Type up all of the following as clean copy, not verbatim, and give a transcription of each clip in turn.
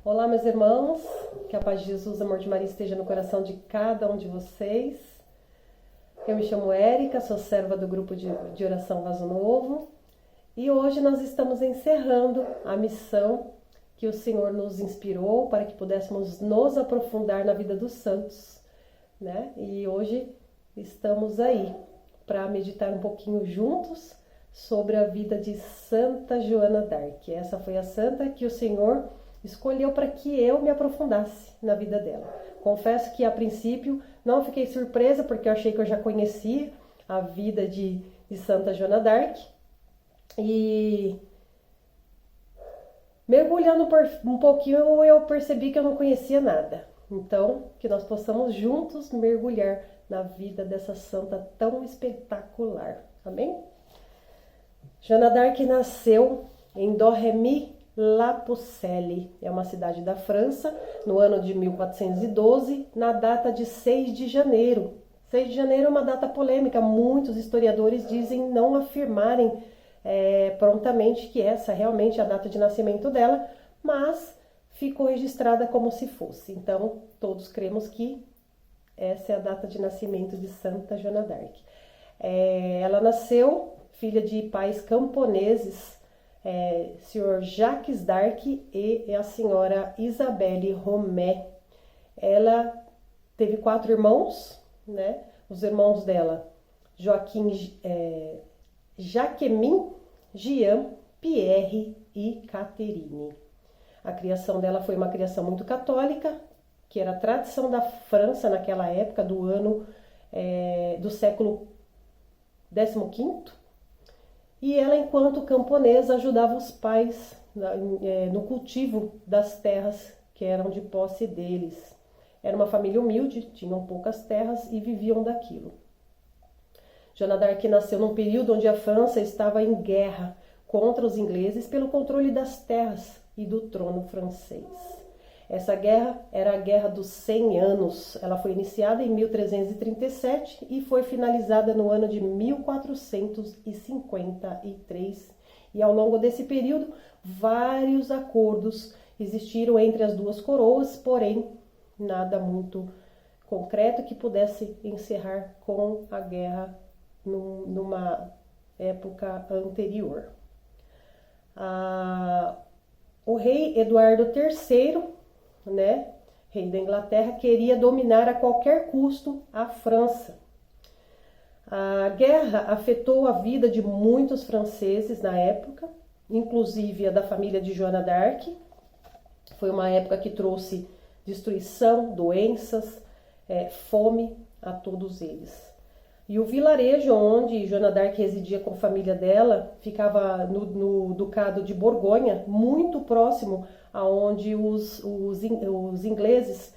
Olá, meus irmãos, que a paz de Jesus, amor de Maria esteja no coração de cada um de vocês. Eu me chamo Érica, sou serva do grupo de oração Vaso Novo e hoje nós estamos encerrando a missão que o Senhor nos inspirou para que pudéssemos nos aprofundar na vida dos santos, né? E hoje estamos aí para meditar um pouquinho juntos sobre a vida de Santa Joana d'Arc. Essa foi a santa que o Senhor escolheu para que eu me aprofundasse na vida dela. Confesso que a princípio não fiquei surpresa, porque eu achei que eu já conhecia a vida de Santa Joana d'Arc. E mergulhando um pouquinho, eu percebi que eu não conhecia nada. Então, que nós possamos juntos mergulhar na vida dessa santa tão espetacular. Amém? Joana d'Arc nasceu em Domremy-la Pucelle, é uma cidade da França, no ano de 1412, na data de 6 de janeiro. 6 de janeiro é uma data polêmica, muitos historiadores dizem não afirmarem prontamente que essa realmente é a data de nascimento dela, mas ficou registrada como se fosse. Então, todos cremos que essa é a data de nascimento de Santa Joana d'Arc. Ela nasceu filha de pais camponeses, Sr. Jacques d'Arc e a senhora Isabelle Romé. Ela teve 4 irmãos, né? Os irmãos dela, Jacquemin, Jean, Pierre e Catherine. A criação dela foi uma criação muito católica, que era a tradição da França naquela época, do século XV. E ela, enquanto camponesa, ajudava os pais no cultivo das terras que eram de posse deles. Era uma família humilde, tinham poucas terras e viviam daquilo. Joana d'Arc nasceu num período onde a França estava em guerra contra os ingleses pelo controle das terras e do trono francês. Essa guerra era a Guerra dos 100 Anos. Ela foi iniciada em 1337 e foi finalizada no ano de 1453. E ao longo desse período, vários acordos existiram entre as duas coroas, porém, nada muito concreto que pudesse encerrar com a guerra numa época anterior. O rei Eduardo III, né, rei da Inglaterra, queria dominar a qualquer custo a França. A guerra afetou a vida de muitos franceses na época, inclusive a da família de Joana d'Arc. Foi uma época que trouxe destruição, doenças, fome a todos eles. E o vilarejo onde Joana d'Arc residia com a família dela ficava no Ducado de Borgonha, muito próximo aonde os ingleses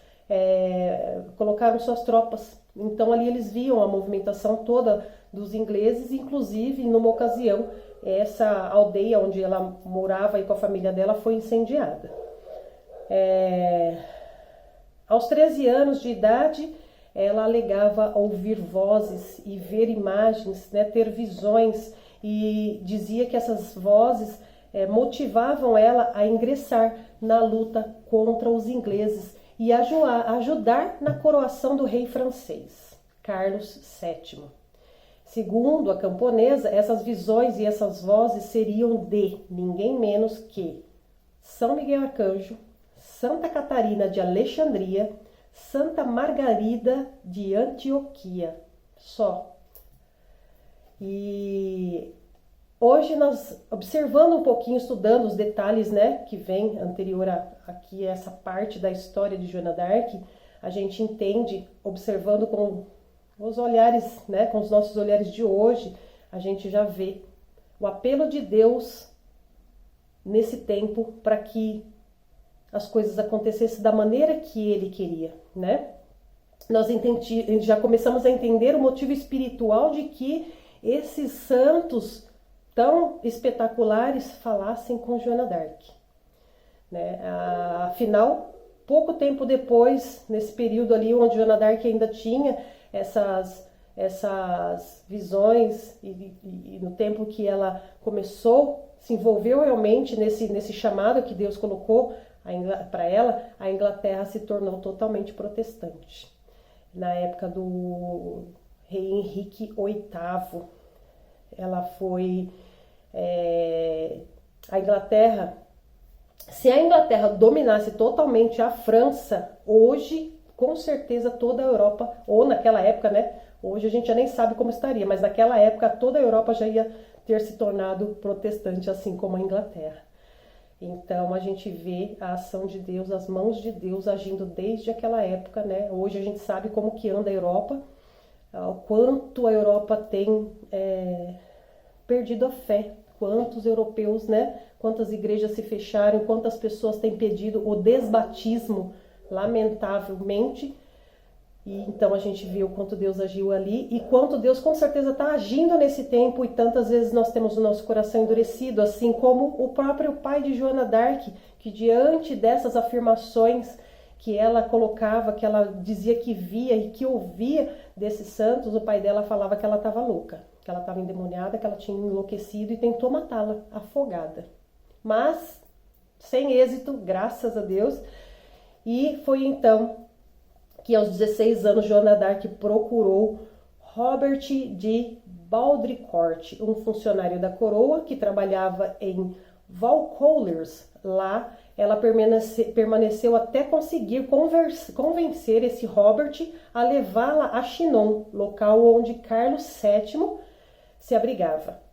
colocaram suas tropas. Então ali eles viam a movimentação toda dos ingleses, inclusive numa ocasião essa aldeia onde ela morava e com a família dela foi incendiada. Aos 13 anos de idade, ela alegava ouvir vozes e ver imagens, né, ter visões, e dizia que essas vozes motivavam ela a ingressar na luta contra os ingleses e ajudar na coroação do rei francês, Carlos VII. Segundo a camponesa, essas visões e essas vozes seriam de ninguém menos que São Miguel Arcanjo, Santa Catarina de Alexandria, Santa Margarida de Antioquia, só. E hoje nós, observando um pouquinho, estudando os detalhes, né, que vem anterior aqui essa parte da história de Joana d'Arc, a gente entende, observando com os olhares, né, com os nossos olhares de hoje, a gente já vê o apelo de Deus nesse tempo para que as coisas acontecessem da maneira que ele queria, né? Nós já começamos a entender o motivo espiritual de que esses santos tão espetaculares falassem com Joana d'Arc, né? Afinal, pouco tempo depois, nesse período ali onde Joana d'Arc ainda tinha essas visões e no tempo que ela começou, se envolveu realmente nesse chamado que Deus colocou Para ela, a Inglaterra se tornou totalmente protestante. Na época do rei Henrique VIII, ela foi... a Inglaterra... Se a Inglaterra dominasse totalmente a França, hoje, com certeza, toda a Europa, ou naquela época, né? Hoje a gente já nem sabe como estaria, mas naquela época toda a Europa já ia ter se tornado protestante, assim como a Inglaterra. Então a gente vê a ação de Deus, as mãos de Deus agindo desde aquela época, né? Hoje a gente sabe como que anda a Europa, o quanto a Europa tem perdido a fé, quantos europeus, né? Quantas igrejas se fecharam, quantas pessoas têm pedido o desbatismo, lamentavelmente. E então a gente viu o quanto Deus agiu ali e quanto Deus com certeza está agindo nesse tempo, e tantas vezes nós temos o nosso coração endurecido, assim como o próprio pai de Joana d'Arc, que diante dessas afirmações que ela colocava, que ela dizia que via e que ouvia desses santos, o pai dela falava que ela estava louca, que ela estava endemoniada, que ela tinha enlouquecido e tentou matá-la, afogada. Mas sem êxito, graças a Deus. E foi então que aos 16 anos Joana d'Arc procurou Robert de Baudricourt, um funcionário da coroa que trabalhava em Vaucouleurs. Lá ela permaneceu até conseguir convencer esse Robert a levá-la a Chinon, local onde Carlos VII se abrigava.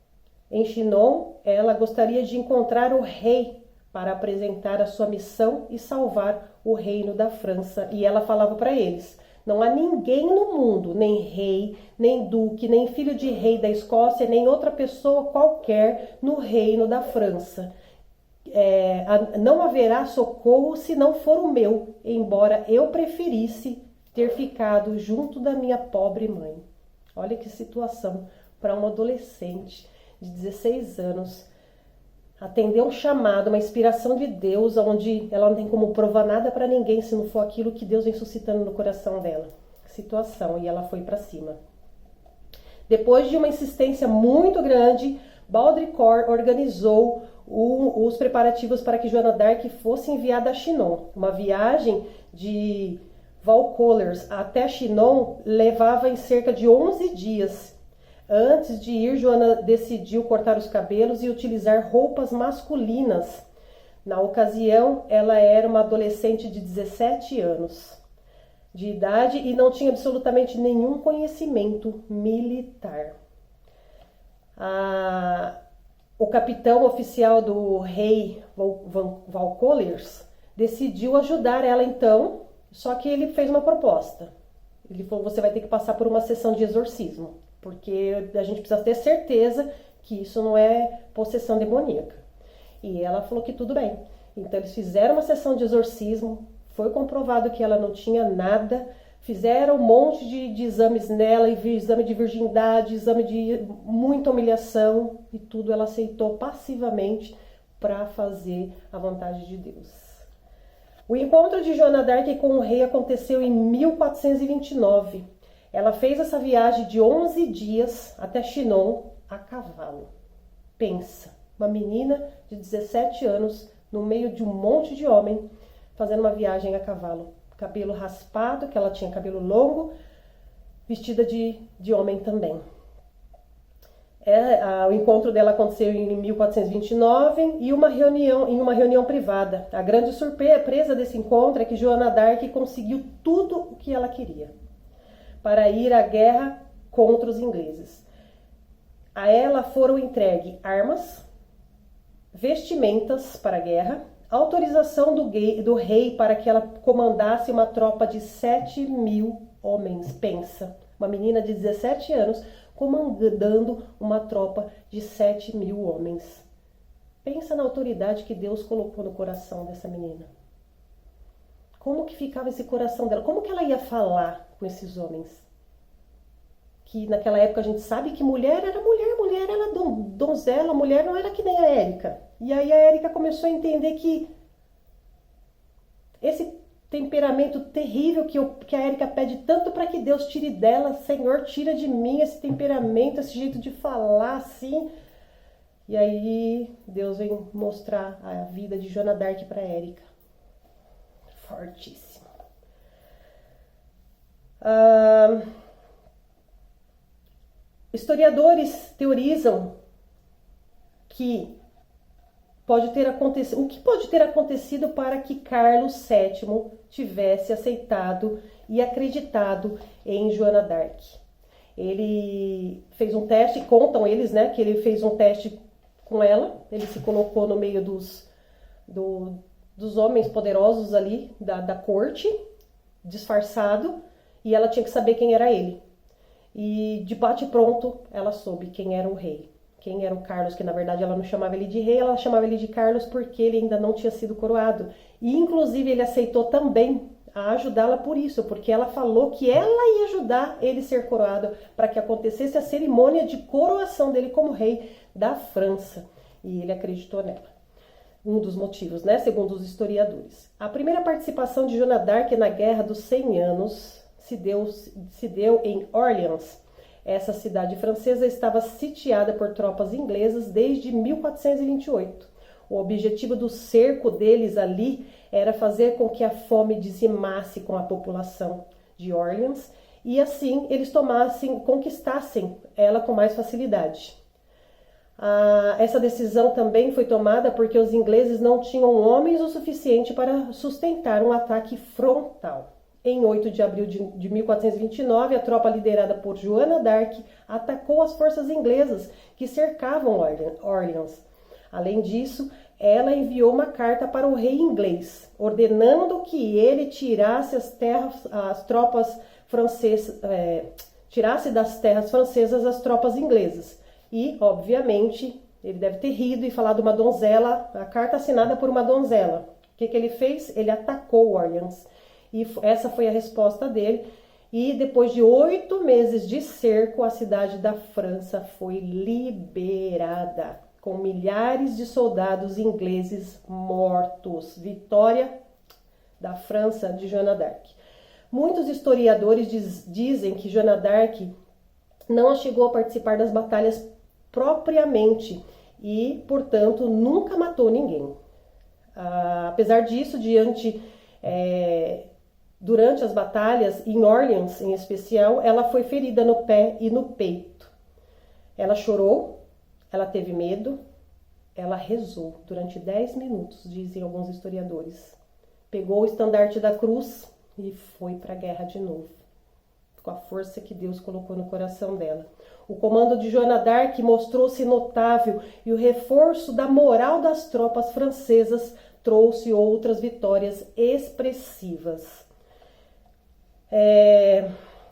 Em Chinon, ela gostaria de encontrar o rei para apresentar a sua missão e salvar o reino da França. E ela falava para eles: não há ninguém no mundo, nem rei, nem duque, nem filho de rei da Escócia, nem outra pessoa qualquer no reino da França. Não haverá socorro se não for o meu, embora eu preferisse ter ficado junto da minha pobre mãe. Olha que situação para uma adolescente de 16 anos atender um chamado, uma inspiração de Deus, onde ela não tem como provar nada para ninguém se não for aquilo que Deus vem suscitando no coração dela. Situação, e ela foi para cima. Depois de uma insistência muito grande, Baudricourt organizou os preparativos para que Joana d'Arc fosse enviada a Chinon. Uma viagem de Vaucouleurs até Chinon levava em cerca de 11 dias. Antes de ir, Joana decidiu cortar os cabelos e utilizar roupas masculinas. Na ocasião, ela era uma adolescente de 17 anos de idade e não tinha absolutamente nenhum conhecimento militar. O capitão oficial do rei Vaucouleurs decidiu ajudar ela então, só que ele fez uma proposta. Ele falou: você vai ter que passar por uma sessão de exorcismo, porque a gente precisa ter certeza que isso não é possessão demoníaca. E ela falou que tudo bem. Então eles fizeram uma sessão de exorcismo, foi comprovado que ela não tinha nada, fizeram um monte de exames nela, exame de virgindade, exame de muita humilhação, e tudo ela aceitou passivamente para fazer a vontade de Deus. O encontro de Joana d'Arc com o rei aconteceu em 1429. Ela fez essa viagem de 11 dias até Chinon a cavalo. Pensa, uma menina de 17 anos no meio de um monte de homem fazendo uma viagem a cavalo. Cabelo raspado, que ela tinha cabelo longo, vestida de homem também. O encontro dela aconteceu em 1429 e em uma reunião privada. A grande surpresa desse encontro é que Joana d'Arc conseguiu tudo o que ela queria para ir à guerra contra os ingleses. A ela foram entregues armas, vestimentas para a guerra, autorização do rei para que ela comandasse uma tropa de 7.000 homens. Pensa, uma menina de 17 anos comandando uma tropa de 7.000 homens. Pensa na autoridade que Deus colocou no coração dessa menina. Como que ficava esse coração dela? Como que ela ia falar com esses homens? Que naquela época a gente sabe que mulher era donzela, mulher não era que nem a Érica. E aí a Érica começou a entender que esse temperamento terrível que a Érica pede tanto para que Deus tire dela, Senhor, tira de mim esse temperamento, esse jeito de falar assim. E aí Deus vem mostrar a vida de Joana d'Arc para Érica. Fortíssimo. Historiadores teorizam que o que pode ter acontecido para que Carlos VII tivesse aceitado e acreditado em Joana d'Arc. Ele fez um teste, contam eles, né, que ele fez um teste com ela, ele se colocou no meio dos homens poderosos ali da corte, disfarçado, e ela tinha que saber quem era ele. E de bate-pronto ela soube quem era o rei. Quem era o Carlos, que na verdade ela não chamava ele de rei, ela chamava ele de Carlos porque ele ainda não tinha sido coroado. E inclusive ele aceitou também a ajudá-la por isso, porque ela falou que ela ia ajudar ele a ser coroado para que acontecesse a cerimônia de coroação dele como rei da França. E ele acreditou nela. Um dos motivos, né, segundo os historiadores. A primeira participação de Joana d'Arc na Guerra dos 100 Anos se deu em Orleans. Essa cidade francesa estava sitiada por tropas inglesas desde 1428. O objetivo do cerco deles ali era fazer com que a fome dizimasse com a população de Orleans e assim eles conquistassem ela com mais facilidade. Essa decisão também foi tomada porque os ingleses não tinham homens o suficiente para sustentar um ataque frontal. Em 8 de abril de 1429, a tropa liderada por Joana d'Arc atacou as forças inglesas que cercavam Orleans. Além disso, ela enviou uma carta para o rei inglês, ordenando que ele tirasse tirasse das terras francesas as tropas inglesas. E, obviamente, ele deve ter rido e falado uma donzela, a carta assinada por uma donzela. O que ele fez? Ele atacou Orleans. E essa foi a resposta dele. E depois de 8 meses de cerco, a cidade da França foi liberada, com milhares de soldados ingleses mortos. Vitória da França de Joana d'Arc. Muitos historiadores dizem que Joana d'Arc não chegou a participar das batalhas propriamente e, portanto, nunca matou ninguém. Apesar disso, durante as batalhas, em Orleans em especial, ela foi ferida no pé e no peito. Ela chorou, ela teve medo, ela rezou durante 10 minutos, dizem alguns historiadores. Pegou o estandarte da cruz e foi para a guerra de novo, com a força que Deus colocou no coração dela. O comando de Joana d'Arc mostrou-se notável e o reforço da moral das tropas francesas trouxe outras vitórias expressivas.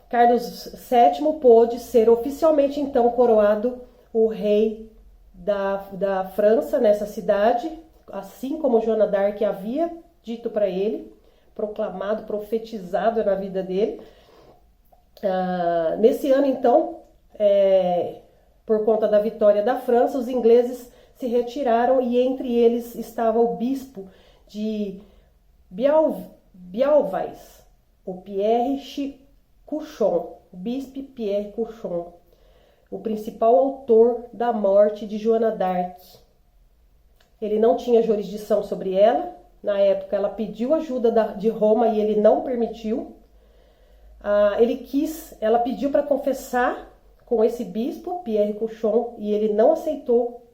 Carlos VII pôde ser oficialmente então coroado o rei da França nessa cidade, assim como Joana d'Arc havia dito para ele, proclamado, profetizado na vida dele. Nesse ano então, por conta da vitória da França, os ingleses se retiraram e entre eles estava o bispo de Beauvais, o Pierre Cauchon, o bispo Pierre Cauchon, o principal autor da morte de Joana d'Arc. Ele não tinha jurisdição sobre ela. Na época, ela pediu ajuda de Roma e ele não permitiu. Ela pediu para confessar com esse bispo, Pierre Cauchon, e ele não aceitou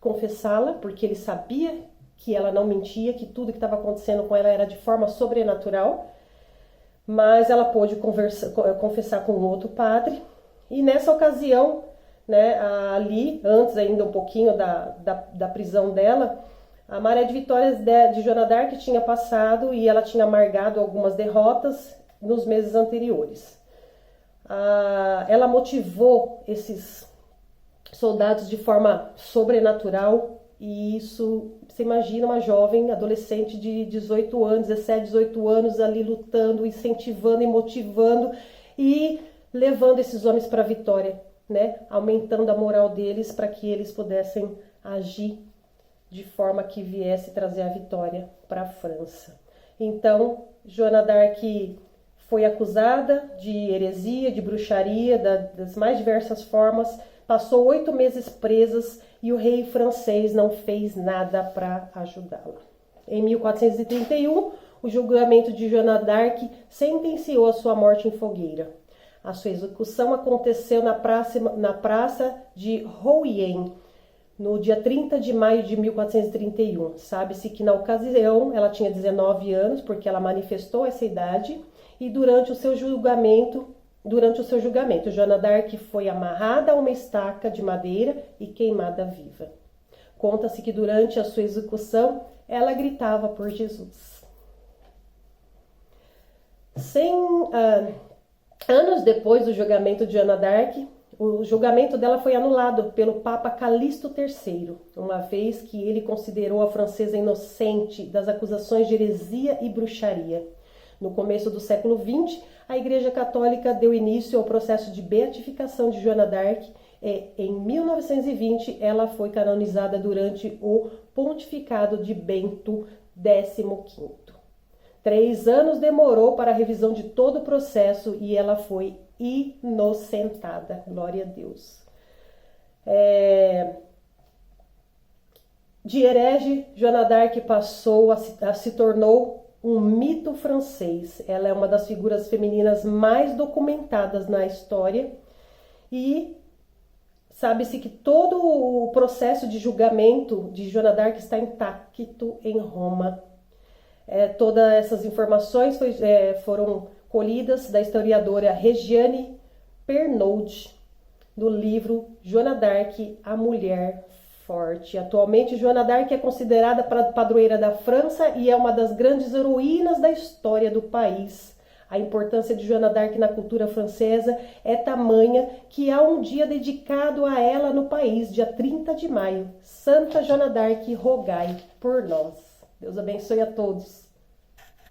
confessá-la, porque ele sabia que ela não mentia, que tudo que estava acontecendo com ela era de forma sobrenatural. Mas ela pôde confessar com outro padre. E nessa ocasião, né, ali, antes ainda um pouquinho da prisão dela, a maré de vitórias de Joana d'Arc tinha passado e ela tinha amargado algumas derrotas nos meses anteriores. Ela motivou esses soldados de forma sobrenatural e isso, você imagina uma jovem adolescente de 18 anos, 17, 18 anos ali lutando, incentivando e motivando e levando esses homens para a vitória, né? Aumentando a moral deles para que eles pudessem agir de forma que viesse trazer a vitória para a França. Então, Joana d'Arc foi acusada de heresia, de bruxaria, das mais diversas formas, passou 8 meses presas e o rei francês não fez nada para ajudá-la. Em 1431, o julgamento de Joana d'Arc sentenciou a sua morte em fogueira. A sua execução aconteceu na praça de Rouen, no dia 30 de maio de 1431. Sabe-se que na ocasião ela tinha 19 anos, porque ela manifestou essa idade, e durante o seu julgamento, Joana d'Arc foi amarrada a uma estaca de madeira e queimada viva. Conta-se que durante a sua execução, ela gritava por Jesus. Anos depois do julgamento de Joana d'Arc, o julgamento dela foi anulado pelo Papa Calixto III, uma vez que ele considerou a francesa inocente das acusações de heresia e bruxaria. No começo do século XX, a Igreja Católica deu início ao processo de beatificação de Joana d'Arc e, em 1920, ela foi canonizada durante o pontificado de Bento XV. 3 anos demorou para a revisão de todo o processo e ela foi inocentada. Glória a Deus. De herege, Joana d'Arc se tornou um mito francês. Ela é uma das figuras femininas mais documentadas na história e sabe-se que todo o processo de julgamento de Joana d'Arc está intacto em Roma. Todas essas informações foram colhidas da historiadora Regiane Pernaud, no livro Joana d'Arc, a Mulher Forte. Atualmente, Joana d'Arc é considerada padroeira da França e é uma das grandes heroínas da história do país. A importância de Joana d'Arc na cultura francesa é tamanha que há um dia dedicado a ela no país, dia 30 de maio. Santa Joana d'Arc, rogai por nós. Deus abençoe a todos.